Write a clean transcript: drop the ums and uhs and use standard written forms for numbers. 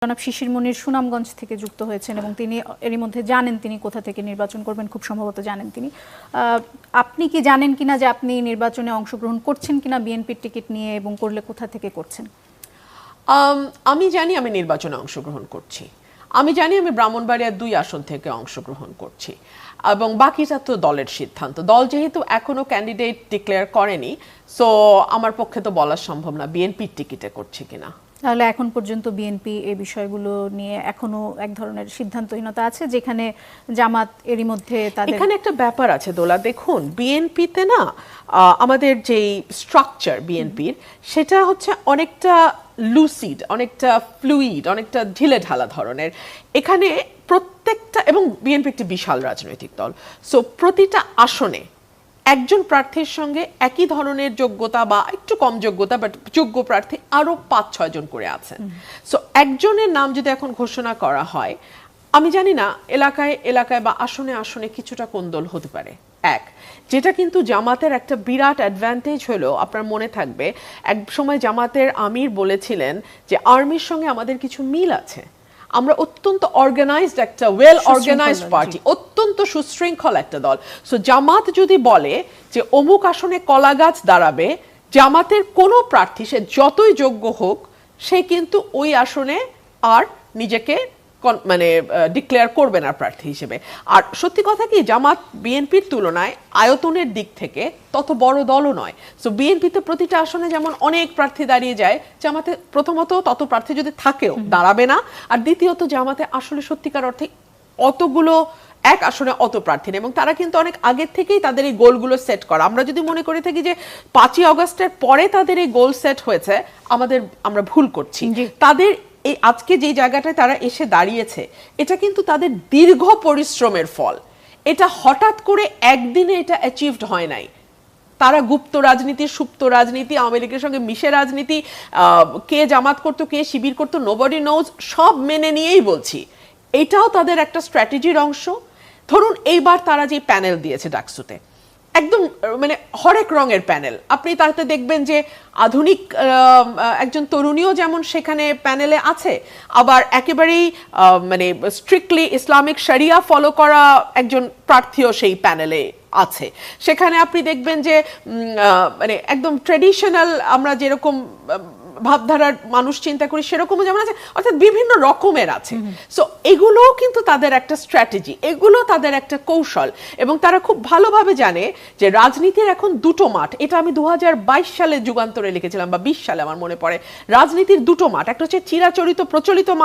জনাব শিশির মনির সুনামগঞ্জ থেকে যুক্ত হয়েছেন এবং তিনি এরই মধ্যে জানেন তিনি কোথা থেকে নির্বাচন করবেন, খুব সম্ভবত জানেন তিনি। আপনি কি জানেন কিনা যে আপনি নির্বাচনে অংশগ্রহণ করছেন কিনা বিএনপির টিকিট নিয়ে, এবং করলে কোথা থেকে করছেন? আমি জানি আমি নির্বাচনে অংশগ্রহণ করছি। আমি জানি আমি ব্রাহ্মণবাড়িয়ার 2 আসন থেকে অংশগ্রহণ করছি, এবং বাকিটা তো দলের সিদ্ধান্ত। দল যেহেতু এখনো ক্যান্ডিডেট ডিক্লেয়ার করেনি, সো আমার পক্ষে তো বলা সম্ভব না বিএনপির টিকিটে করছে কিনা। তাহলে এখন পর্যন্ত বিএনপি এই বিষয়গুলো নিয়ে এখনো এক ধরনের সিদ্ধান্তহীনতা আছে, যেখানে জামাত এরই মধ্যে তাদের এখানে একটা ব্যাপার আছে দোলা। দেখুন, বিএনপিতে না আমাদের যেই স্ট্রাকচার বিএনপির, সেটা হচ্ছে অনেকটা লুসিড, অনেকটা ফ্লুইড, অনেকটা ঢিলে ঢালা ধরনের। এখানে প্রত্যেকটা, এবং বিএনপি একটি বিশাল রাজনৈতিক দল, সো প্রতিটা আসনে একজন প্রার্থীর সঙ্গে একই ধরনের যোগ্যতা বা একটু কম যোগ্যতা বাট যোগ্য প্রার্থী আরো 5-6 জন করে আছেন। সো একজনের নাম যদি এখন ঘোষণা করা হয়, আমি জানি না এলাকায় এলাকায় বা আসনে আসনে কিছুটা কোন্দল হতে পারে। যেটা কিন্তু জামাতের একটা বিরাট অ্যাডভান্টেজ হলো, আপনার মনে থাকবে এক সময় জামাতের আমির বলেছিলেন যে আর্মির সঙ্গে আমাদের কিছু মিল আছে, আমরা অত্যন্ত অর্গানাইজড একটা ওয়েল অর্গানাইজড পার্টি, অত্যন্ত সুশৃঙ্খল একটা দল। সো জামাত যদি বলে যে অমুক আসনে কলা গাছ দাঁড়াবে, জামাতের কোনো প্রার্থী সে যতই যোগ্য হোক, সে কিন্তু ওই আসনে আর নিজেকে মানে ডিক্লেয়ার করবে না প্রার্থী হিসেবে। আর সত্যি কথা কি, জামাত বিএনপির তুলনায় আয়তনের দিক থেকে তত বড় দলও নয়। সো বিএনপিতে প্রতিটা আসনে যেমন অনেক প্রার্থী দাঁড়িয়ে যায়, জামাতে প্রথমত তত প্রার্থী যদি থাকেও দাঁড়াবে না, আর দ্বিতীয়ত জামাতে আসলে সত্যিকার অর্থে অতগুলো এক আসনে অত প্রার্থী নেই, এবং তারা কিন্তু অনেক আগের থেকেই তাদের এই গোলগুলো সেট করা। আমরা যদি মনে করে থাকি যে 5ই আগস্টের পরে তাদের এই গোল সেট হয়েছে, আমরা ভুল করছি। তাদের এই আজকে যে জায়গাটায় তারা এসে দাঁড়িয়েছে, এটা কিন্তু তাদের দীর্ঘ পরিশ্রমের ফল। এটা হঠাৎ করে একদিনে এটা অ্যাচিভড হয় নাই। তারা গুপ্ত রাজনীতি, সুপ্ত রাজনীতি, আওয়ামী লীগের সঙ্গে মিশে রাজনীতি, কে জামাত করতো কে শিবির করতো নোবডি নোজ, সব মেনে নিয়েই বলছি এটাও তাদের একটা স্ট্র্যাটেজির অংশ। ধরুন এইবার তারা যে প্যানেল দিয়েছে ডাকসুতে, একদম মানে হরেক রঙের প্যানেল। আপনি তাতে দেখবেন যে আধুনিক একজন তরুণীও যেমন সেখানে প্যানেলে আছে, আবার একেবারেই মানে স্ট্রিক্টলি ইসলামিক শরিয়া ফলো করা একজন প্রার্থীও সেই প্যানেলে আছে। সেখানে আপনি দেখবেন যে মানে একদম ট্রেডিশনাল আমরা যেরকম ভাবধারার মানুষ চিন্তা করি সেরকমও যেমন আছে, অর্থাৎ বিভিন্ন রকমের আছে। সো এগুলোও কিন্তু তাদের একটা স্ট্র্যাটেজি, এগুলো তাদের একটা কৌশল, এবং তারা খুব ভালোভাবে জানে যে রাজনীতির এখন 2টো মাঠ। এটা আমি 2022 সালে যুগান্তরে লিখেছিলাম বা 20 সালে আমার মনে পড়ে। রাজনীতির 2টো মাঠ, একটা হচ্ছে চিরাচরিত প্রচলিত মাঠ,